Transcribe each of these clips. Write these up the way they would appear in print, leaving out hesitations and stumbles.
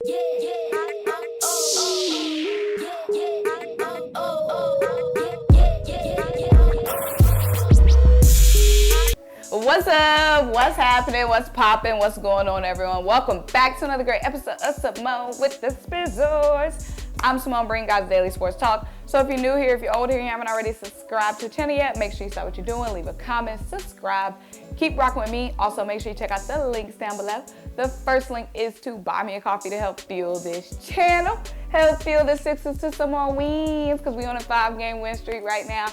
What's up? What's happening? What's popping? What's going on, everyone? Welcome back to another great episode of Simone with the Spizzors. I'm Simone, bringing guys daily sports talk. So if you're new here, if you're old here and you haven't already subscribed to the channel yet, make sure you stop what you're doing, leave a comment, subscribe, keep rocking with me. Also, make sure you check out the links down below. The first link is to buy me a coffee to help fuel this channel, help fuel the Sixers to some more wins, because we're on a 5-game win streak right now.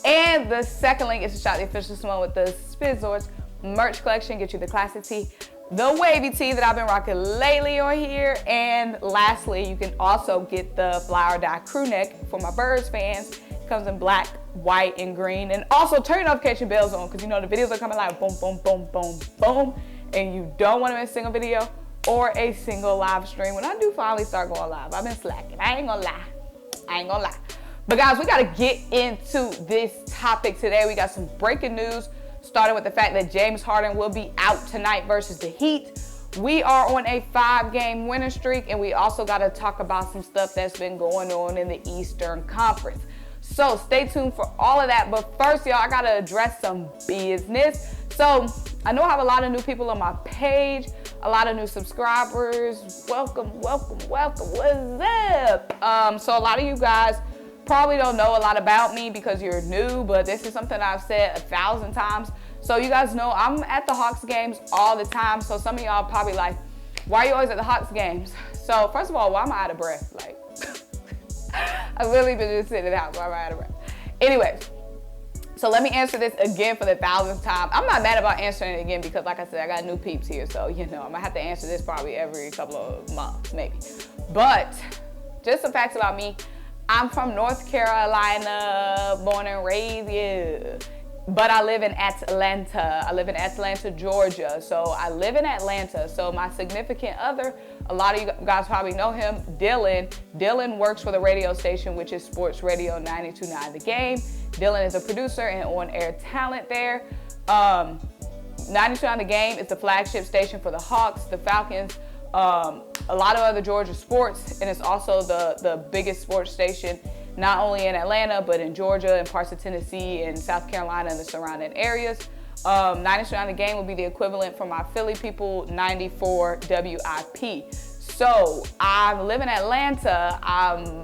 And the second link is to shop the official Simone with the Spizzors merch collection, get you the classic tee, the wavy tee that I've been rocking lately on here. And lastly, you can also get the flower dye crew neck for my Birds fans. It comes in black, white, and green. And also turn your notification bells on, because you know the videos are coming live, boom, boom, boom, boom, boom. And you don't want to miss a single video or a single live stream when I do finally start going live. I've been slacking, I ain't gonna lie. But guys, we gotta get into this topic today. We got some breaking news, starting with the fact that James Harden will be out tonight versus the Heat. We are on a 5-game winning streak, and we also got to talk about some stuff that's been going on in the Eastern Conference. So stay tuned for all of that. But first, y'all, I got to address some business. So I know I have a lot of new people on my page, a lot of new subscribers. Welcome. What's up? So a lot of you guys probably don't know a lot about me because you're new, but this is something I've said 1,000 times. So you guys know I'm at the Hawks games all the time. So some of y'all probably like, why are you always at the Hawks games? So first of all, why am I out of breath? Like, I've literally been just sitting in the house. Why am I out of breath? Anyways, so let me answer this again for the 1,000th time. I'm not mad about answering it again because, like I said, I got new peeps here. So, you know, I'm gonna have to answer this probably every couple of months, maybe. But just some facts about me. I'm from North Carolina, born and raised, yeah. But I live in Atlanta. I live in Atlanta, Georgia. So I live in Atlanta. So my significant other, a lot of you guys probably know him, Dylan. Dylan works for the radio station, which is Sports Radio 92.9 The Game. Dylan is a producer and on-air talent there. 92.9 The Game is the flagship station for the Hawks, the Falcons, a lot of other Georgia sports, and it's also the biggest sports station, not only in Atlanta, but in Georgia and parts of Tennessee and South Carolina and the surrounding areas. 92.9 The Game will be the equivalent for my Philly people, 94 WIP. So I live in Atlanta. I'm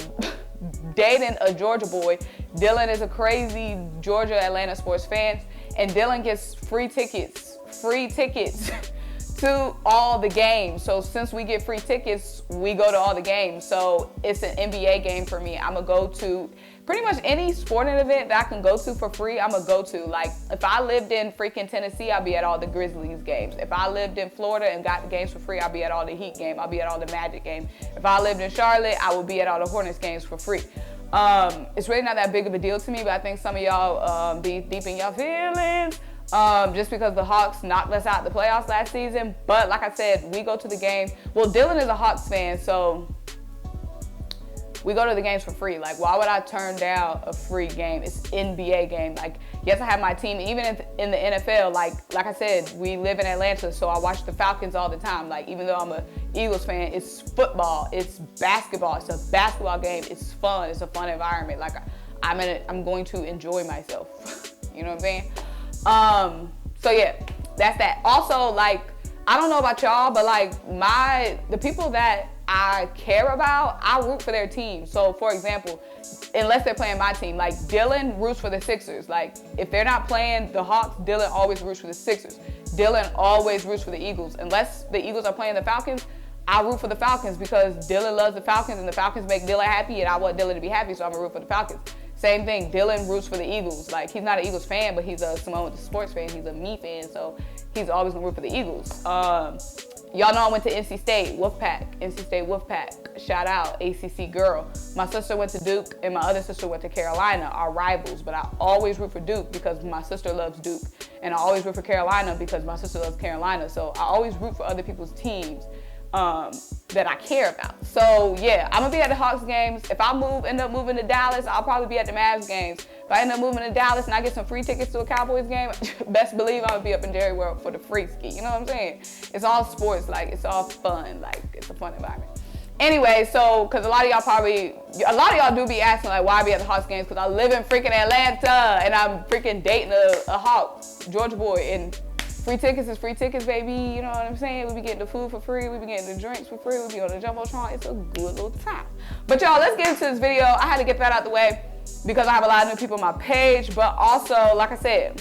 dating a Georgia boy. Dylan is a crazy Georgia Atlanta sports fan, and Dylan gets free tickets to all the games. So since we get free tickets, we go to all the games. So it's an NBA game for me. I'm gonna go to pretty much any sporting event that I can go to for free. I'm gonna go to. Like if I lived in freaking Tennessee, I'll be at all the Grizzlies games. If I lived in Florida and got the games for free, I'll be at all the Heat game. I'll be at all the Magic game. If I lived in Charlotte, I would be at all the Hornets games for free. It's really not that big of a deal to me, but I think some of y'all be deep in your feelings. Just because the Hawks knocked us out the playoffs last season. But like I said, we go to the game. Well, Dylan is a Hawks fan, so we go to the games for free. Like, why would I turn down a free game? It's NBA game. Like, yes, I have my team. Even in the NFL, like I said, we live in Atlanta, so I watch the Falcons all the time. Like, even though I'm a Eagles fan, it's football, it's basketball, it's a basketball game. It's fun. It's a fun environment. Like, I'm going to enjoy myself. You know what I'm saying? So yeah, that's that. Also, like, I don't know about y'all, but like the people that I care about, I root for their team. So for example, unless they're playing my team, like Dylan roots for the Sixers. Like if they're not playing the Hawks, Dylan always roots for the Sixers. Dylan always roots for the Eagles. Unless the Eagles are playing the Falcons, I root for the Falcons because Dylan loves the Falcons and the Falcons make Dylan happy and I want Dylan to be happy, so I'm gonna root for the Falcons. Same thing, Dylan roots for the Eagles. Like, he's not an Eagles fan, but he's a Simone with the Sports fan. He's a me fan, so he's always gonna root for the Eagles. Y'all know I went to NC State, Wolfpack. Shout out, ACC girl. My sister went to Duke, and my other sister went to Carolina, our rivals. But I always root for Duke because my sister loves Duke. And I always root for Carolina because my sister loves Carolina. So I always root for other people's teams that I care about. So yeah, I'm gonna be at the Hawks games. If I end up moving to Dallas, I'll probably be at the Mavs games. If I end up moving to Dallas and I get some free tickets to a Cowboys game, best believe I'm gonna be up in Jerry World for the free ski. You know what I'm saying? It's all sports, like it's all fun, like it's a fun environment. Anyway, so, because a lot of y'all do be asking, like, why I be at the Hawks games? Because I live in freaking Atlanta, and I'm freaking dating a Hawk, Georgia boy, and free tickets is free tickets, baby. You know what I'm saying? We be getting the food for free. We be getting the drinks for free. We be on the Jumbotron. It's a good little time. But y'all, let's get into this video. I had to get that out the way because I have a lot of new people on my page. But also, like I said,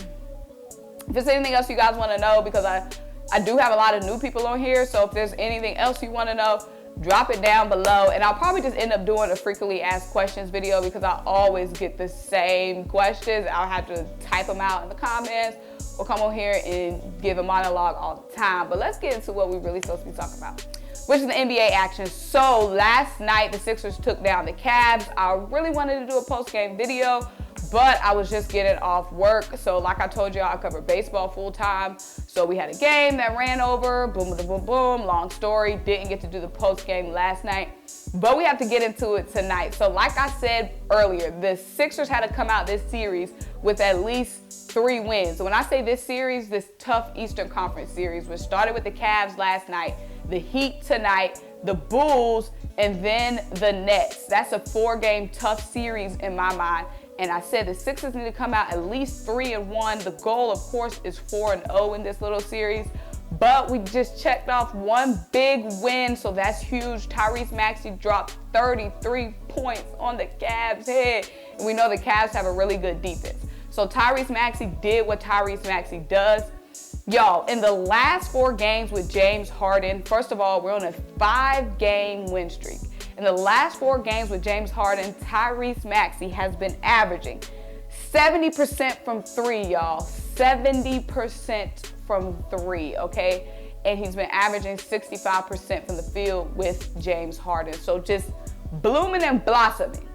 if there's anything else you guys want to know, because I do have a lot of new people on here. So if there's anything else you want to know, drop it down below. And I'll probably just end up doing a frequently asked questions video because I always get the same questions. I'll have to type them out in the comments or come on here and give a monologue all the time. But let's get into what we really supposed to be talking about, which is the NBA action. So last night, the Sixers took down the Cavs. I really wanted to do a post-game video, but I was just getting off work. So like I told you, I cover baseball full time. So we had a game that ran over, boom, boom, boom, boom, long story. Didn't get to do the post-game last night, but we have to get into it tonight. So like I said earlier, the Sixers had to come out this series with at least 3 wins. So when I say this series, this tough Eastern Conference series, which started with the Cavs last night, the Heat tonight, the Bulls, and then the Nets. That's a 4-game tough series in my mind. And I said the Sixers need to come out at least 3-1. The goal, of course, is 4-0 in this little series. But we just checked off one big win, so that's huge. Tyrese Maxey dropped 33 points on the Cavs' head. And we know the Cavs have a really good defense. So Tyrese Maxey did what Tyrese Maxey does. Y'all, in the last 4 games with James Harden, first of all, we're on a 5-game win streak. In the last 4 games with James Harden, Tyrese Maxey has been averaging 70% from 3, y'all. 70% from 3, okay? And he's been averaging 65% from the field with James Harden. So just blooming and blossoming.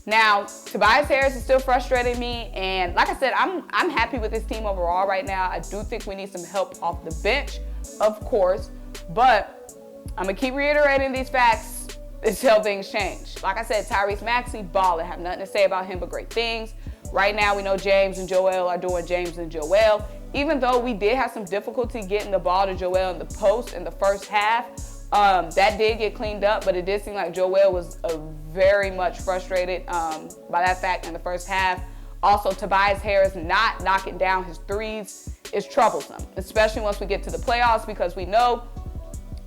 Now, Tobias Harris is still frustrating me, and like I said, I'm happy with this team overall right now. I do think we need some help off the bench, of course, but I'm gonna keep reiterating these facts until things change. Like I said, Tyrese Maxey, balling. Have nothing to say about him but great things. Right now, we know James and Joel are doing James and Joel. Even though we did have some difficulty getting the ball to Joel in the post in the first half, that did get cleaned up, but it did seem like Joel was very much frustrated by that fact in the first half. Also, Tobias Harris not knocking down his threes is troublesome, especially once we get to the playoffs, because we know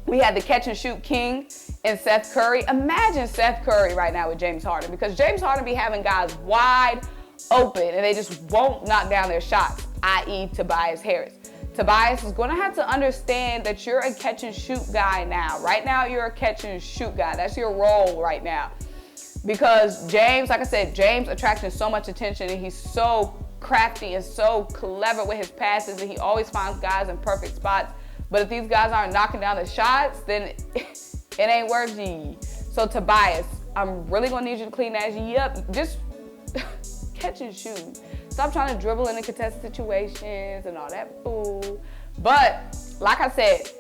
we had the catch and shoot king in Seth Curry. Imagine Seth Curry right now with James Harden, because James Harden be having guys wide open and they just won't knock down their shots, i.e. Tobias Harris. Tobias is going to have to understand that you're a catch and shoot guy now. Right now, you're a catch and shoot guy. That's your role right now. Because James, like I said, James attracting so much attention, and he's so crafty and so clever with his passes, and he always finds guys in perfect spots. But if these guys aren't knocking down the shots, then it ain't worth ye. So Tobias, I'm really going to need you to clean that ye up. Just catch and shoot. Stop trying to dribble into contested situations and all that fool. But like I said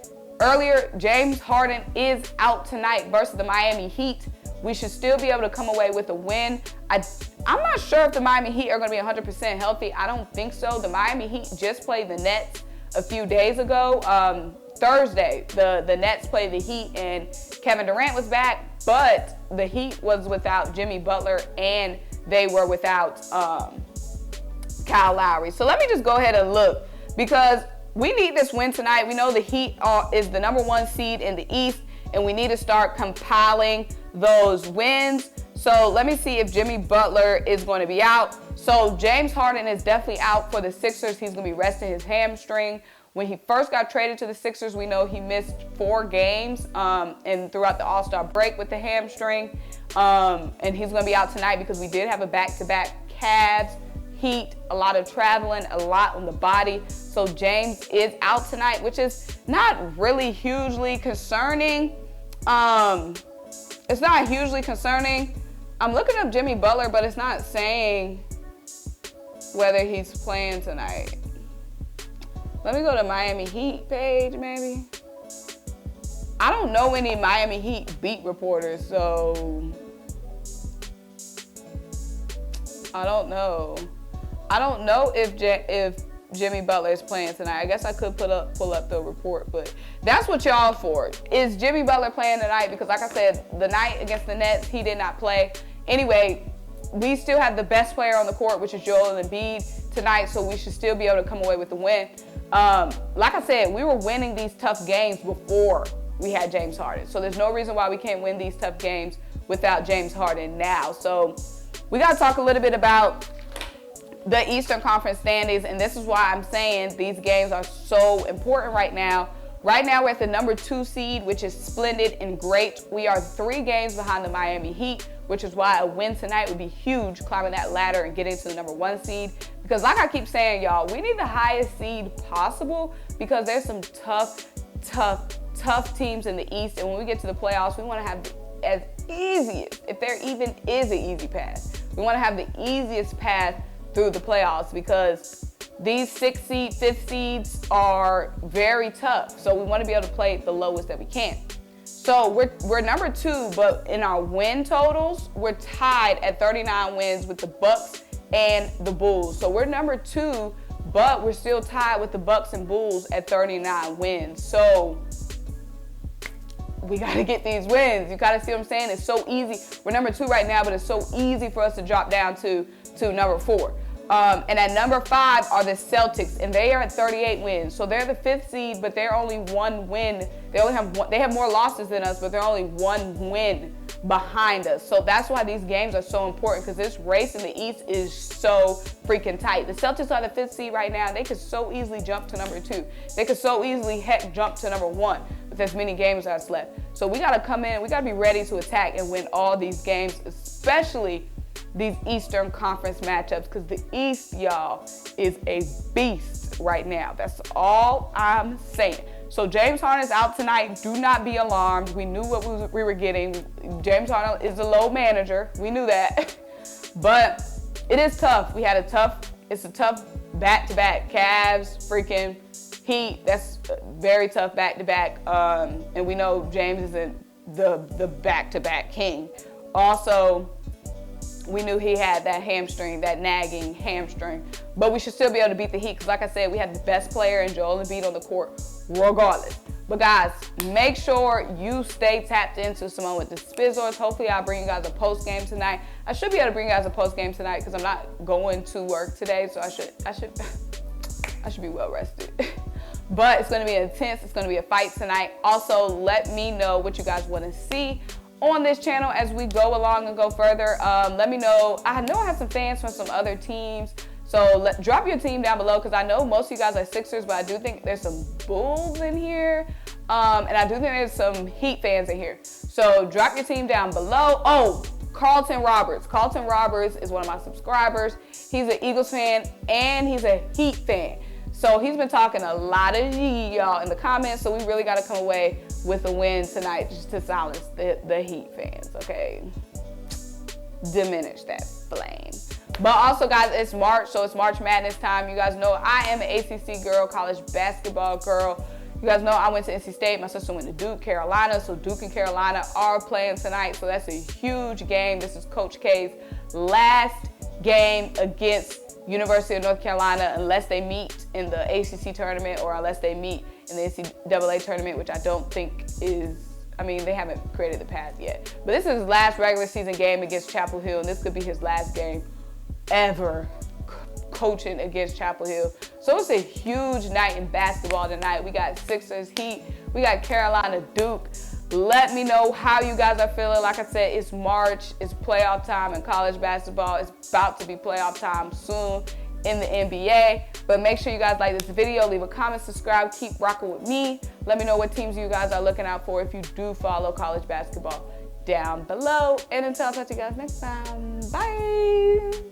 earlier, James Harden is out tonight versus the Miami Heat. We should still be able to come away with a win. I'm not sure if the Miami Heat are going to be 100% healthy. I don't think so. The Miami Heat just played the Nets a few days ago. Thursday, the Nets played the Heat, and Kevin Durant was back, but the Heat was without Jimmy Butler, and they were without Kyle Lowry. So let me just go ahead and look, because we need this win tonight. We know the Heat is the #1 seed in the East, and we need to start compiling those wins. So let me see if Jimmy Butler is going to be out. So James Harden is definitely out for the Sixers. He's going to be resting his hamstring. When he first got traded to the Sixers, we know he missed 4 games and throughout the All-Star break with the hamstring. And he's going to be out tonight because we did have a back-to-back Cavs, Heat, a lot of traveling, a lot on the body. So James is out tonight, which is not really hugely concerning. It's not hugely concerning. I'm looking up Jimmy Butler, but it's not saying whether he's playing tonight. Let me go to Miami Heat page, maybe. I don't know any Miami Heat beat reporters, so I don't know. I don't know if Jimmy Butler is playing tonight. I guess I could pull up the report, but that's what y'all for. Is Jimmy Butler playing tonight? Because like I said, the night against the Nets, he did not play. Anyway, we still have the best player on the court, which is Joel Embiid tonight, so we should still be able to come away with the win. Like I said, we were winning these tough games before we had James Harden. So there's no reason why we can't win these tough games without James Harden now. So we got to talk a little bit about the Eastern Conference standings, and this is why I'm saying these games are so important right now. Right now, we're at the number 2 seed, which is splendid and great. We are 3 games behind the Miami Heat, which is why a win tonight would be huge, climbing that ladder and getting to the number 1 seed. Because like I keep saying, y'all, we need the highest seed possible because there's some tough teams in the East, and when we get to the playoffs, we want to have as easiest, if there even is an easy path, we want to have the easiest path through the playoffs because these 6th seed, 5th seeds are very tough. So we want to be able to play the lowest that we can. So we're number 2, but in our win totals, we're tied at 39 wins with the Bucks and the Bulls. So we're number 2, but we're still tied with the Bucks and Bulls at 39 wins. So we got to get these wins. You got to see what I'm saying? It's so easy. We're number 2 right now, but it's so easy for us to drop down to number 4. And at number 5 are the Celtics, and they are at 38 wins. So they're the 5th seed, but they're only 1 win. They have more losses than us, but they're only 1 win behind us. So that's why these games are so important, because this race in the East is so freaking tight. The Celtics are the 5th seed right now. They could so easily jump to number 2. They could so easily jump to number 1 with as many games as left. So we got to come in. We got to be ready to attack and win all these games, especially these Eastern Conference matchups, because the East, y'all, is a beast right now. That's all I'm saying. So James Harden is out tonight. Do not be alarmed. We knew what we were getting. James Harden is a low manager. We knew that. But it is tough. It's a tough back-to-back. Cavs, freaking Heat. That's very tough back-to-back. And we know James isn't the back-to-back king. Also, we knew he had that hamstring, that nagging hamstring. But we should still be able to beat the Heat because, like I said, we have the best player in Joel Embiid on the court regardless. But, guys, make sure you stay tapped into Simone with the Spizzors. Hopefully, I'll bring you guys a post-game tonight. I should be able to bring you guys a post-game tonight because I'm not going to work today, so I should be well-rested. But it's going to be intense. It's going to be a fight tonight. Also, let me know what you guys want to see on this channel as we go along and go further. Let me know. I know I have some fans from some other teams, so drop your team down below because I know most of you guys are Sixers, but I do think there's some Bulls in here, and I do think there's some Heat fans in here. So drop your team down below. Oh, Carlton Roberts. Carlton Roberts is one of my subscribers. He's an Eagles fan and he's a Heat fan. So he's been talking a lot of y'all in the comments, so we really got to come away with a win tonight just to silence the Heat fans, okay? Diminish that flame. But also, guys, it's March, so it's March Madness time. You guys know I am an ACC girl, college basketball girl. You guys know I went to NC State. My sister went to Duke, Carolina, so Duke and Carolina are playing tonight, so that's a huge game. This is Coach K's last game against University of North Carolina unless they meet in the ACC tournament or unless they meet in the NCAA tournament, which I don't think is, I mean, they haven't created the path yet. But this is his last regular season game against Chapel Hill, and this could be his last game ever coaching against Chapel Hill. So it's a huge night in basketball tonight. We got Sixers, Heat, we got Carolina, Duke. Let me know how you guys are feeling. Like I said, it's March, it's playoff time in college basketball. It's about to be playoff time soon in the NBA. But make sure you guys like this video, leave a comment, subscribe, keep rocking with me. Let me know what teams you guys are looking out for if you do follow college basketball down below. And until I talk to you guys next time, bye.